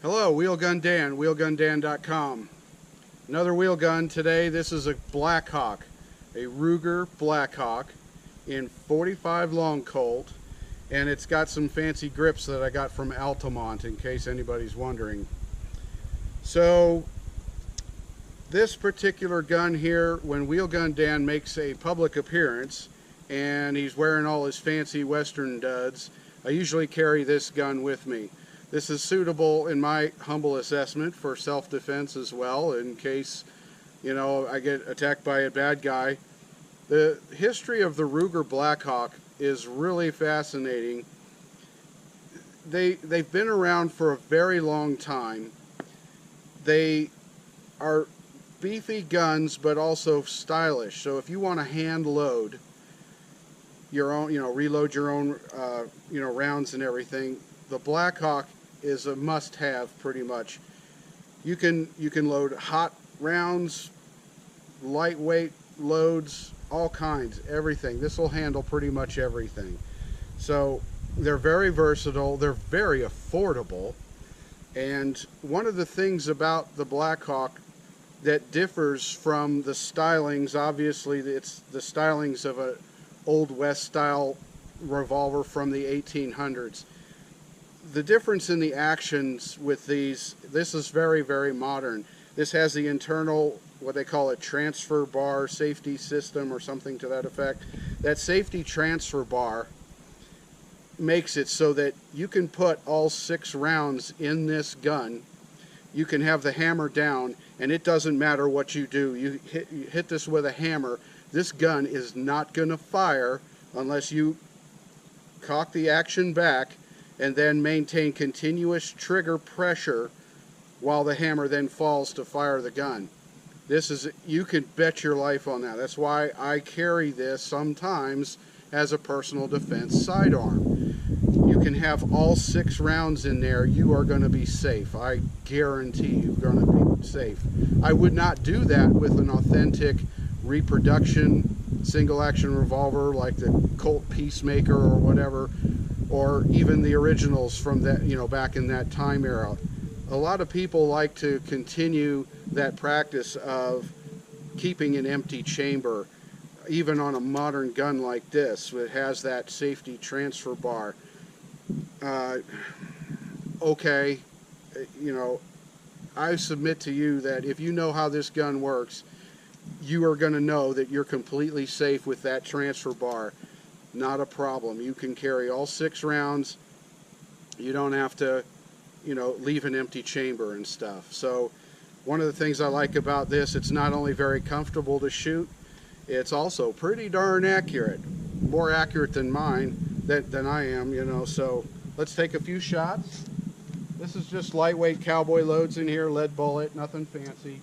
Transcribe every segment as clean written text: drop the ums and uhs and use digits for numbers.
Hello, Wheelgun Dan, wheelgundan.com. Another wheel gun today. This is a Blackhawk, a Ruger Blackhawk in 45 long Colt, and it's got some fancy grips that I got from Altamont, in case anybody's wondering. So this particular gun here, when Wheelgun Dan makes a public appearance and he's wearing all his fancy Western duds, I usually carry this gun with me. This is suitable, in my humble assessment, for self-defense as well, in case, you know, I get attacked by a bad guy. The history of the Ruger Blackhawk is really fascinating. They've been around for a very long time. They are beefy guns, but also stylish. So if you want to hand load your own, reload your own, rounds and everything, the Blackhawk is a must-have pretty much. You can load hot rounds, lightweight loads, all kinds, everything. This will handle pretty much everything. So they're very versatile, they're very affordable, and one of the things about the Blackhawk that differs from the stylings, obviously it's the stylings of an Old West style revolver from the 1800s. The difference in the actions with these, this is very, very modern. This has the internal, what they call a transfer bar safety system or something to that effect. That safety transfer bar makes it so that you can put all 6 rounds in this gun. You can have the hammer down, and it doesn't matter what you do. You hit this with a hammer. This gun is not going to fire unless you cock the action back and then maintain continuous trigger pressure while the hammer then falls to fire the gun. This is, you can bet your life on that. That's why I carry this sometimes as a personal defense sidearm. You can have all 6 rounds in there. You are going to be safe. I guarantee you're going to be safe. I would not do that with an authentic reproduction single action revolver like the Colt Peacemaker or whatever, or even the originals from that, back in that time era. A lot of people like to continue that practice of keeping an empty chamber, even on a modern gun like this. It has that safety transfer bar. Okay, I submit to you that if you know how this gun works, you are going to know that you're completely safe with that transfer bar. Not a problem. You can carry all 6 rounds. You don't have to, leave an empty chamber and stuff. So one of the things I like about this, it's not only very comfortable to shoot, it's also pretty darn accurate. More accurate than mine, than I am, so let's take a few shots. This is just lightweight cowboy loads in here, lead bullet, nothing fancy.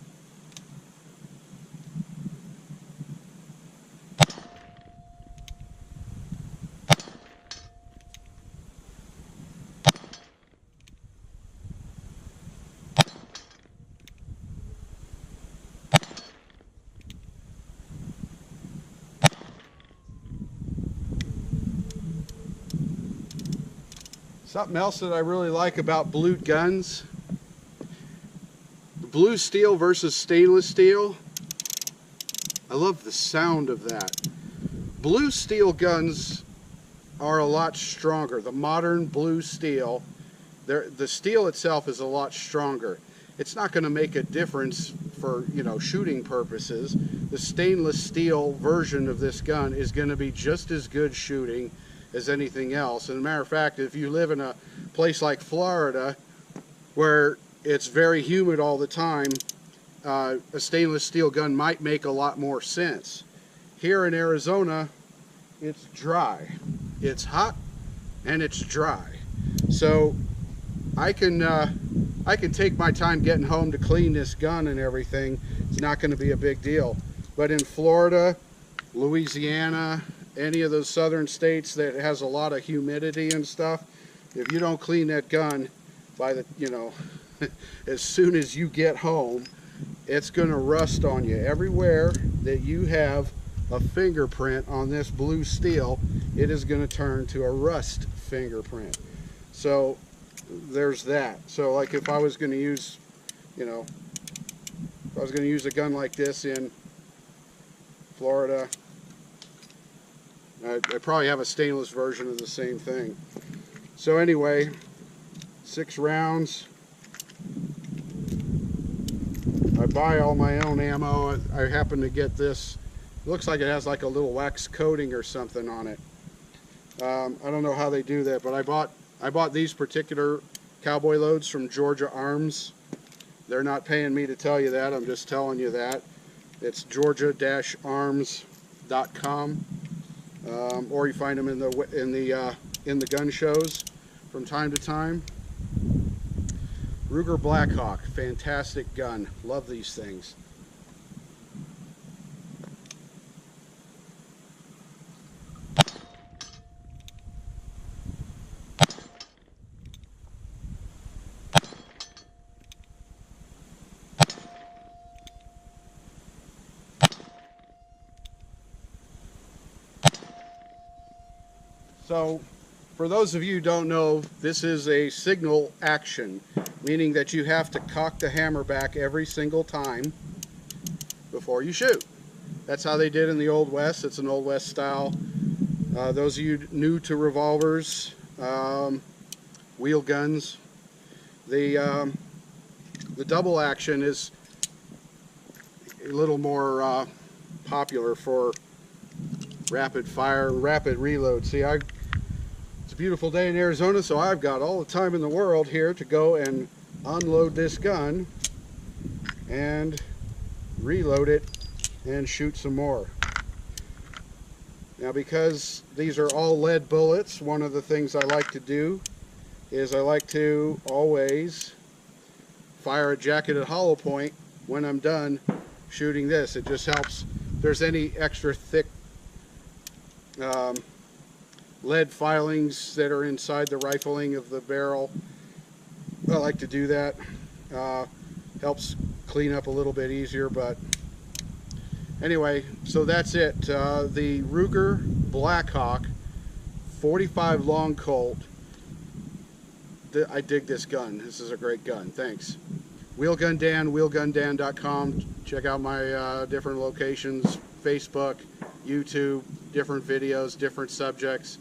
Something else that I really like about blued guns, blue steel versus stainless steel. I love the sound of that. Blue steel guns are a lot stronger. The modern blue steel, the steel itself is a lot stronger. It's not going to make a difference for, shooting purposes. The stainless steel version of this gun is going to be just as good shooting as anything else. And as a matter of fact, if you live in a place like Florida where it's very humid all the time, a stainless steel gun might make a lot more sense. Here in Arizona, it's dry. It's hot and it's dry. So I can take my time getting home to clean this gun and everything. It's not going to be a big deal. But in Florida, Louisiana, any of those southern states that has a lot of humidity and stuff, if you don't clean that gun by the, as soon as you get home, it's going to rust on you. Everywhere that you have a fingerprint on this blue steel, it is going to turn to a rust fingerprint. So there's that. So like if I was going to use, you know, if I was going to use a gun like this in Florida, I probably have a stainless version of the same thing. So anyway, 6 rounds. I buy all my own ammo. I happen to get this. It looks like it has like a little wax coating or something on it. I don't know how they do that, but I bought these particular cowboy loads from Georgia Arms. They're not paying me to tell you that. I'm just telling you that. It's georgia-arms.com, or you find them in the gun shows from time to time. Ruger Blackhawk, fantastic gun. Love these things. So, for those of you who don't know, this is a signal action, meaning that you have to cock the hammer back every single time before you shoot. That's how they did in the Old West. It's an Old West style. Those of you new to revolvers, wheel guns, the double action is a little more popular for rapid fire, rapid reload. See, it's a beautiful day in Arizona, so I've got all the time in the world here to go and unload this gun and reload it and shoot some more. Now, because these are all lead bullets, one of the things I like to do is I like to always fire a jacketed hollow point when I'm done shooting this. It just helps. If there's any extra thick lead filings that are inside the rifling of the barrel, I like to do that. Helps clean up a little bit easier. But anyway, so that's it. The Ruger Blackhawk 45 long Colt. I dig this gun. This is a great gun. Thanks. Wheelgun Dan, wheelgundan.com. Check out my different locations, Facebook, YouTube, different videos, different subjects.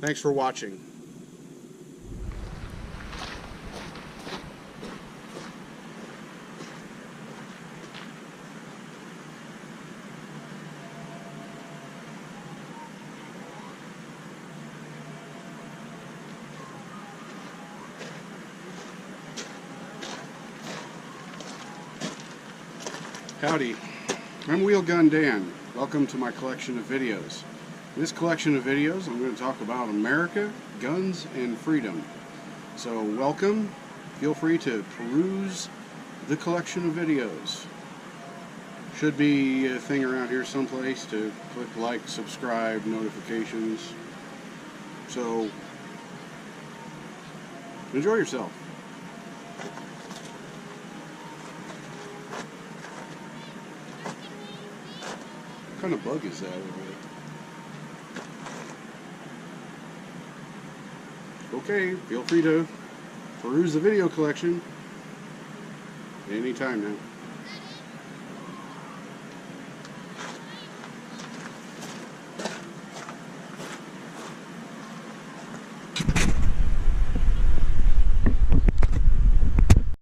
Thanks for watching. Howdy, I'm Wheelgun Dan. Welcome to my collection of videos. In this collection of videos, I'm going to talk about America, guns, and freedom. So welcome. Feel free to peruse the collection of videos. Should be a thing around here someplace to click like, subscribe, notifications. So enjoy yourself. What kind of bug is that over there? Okay, feel free to peruse the video collection anytime now.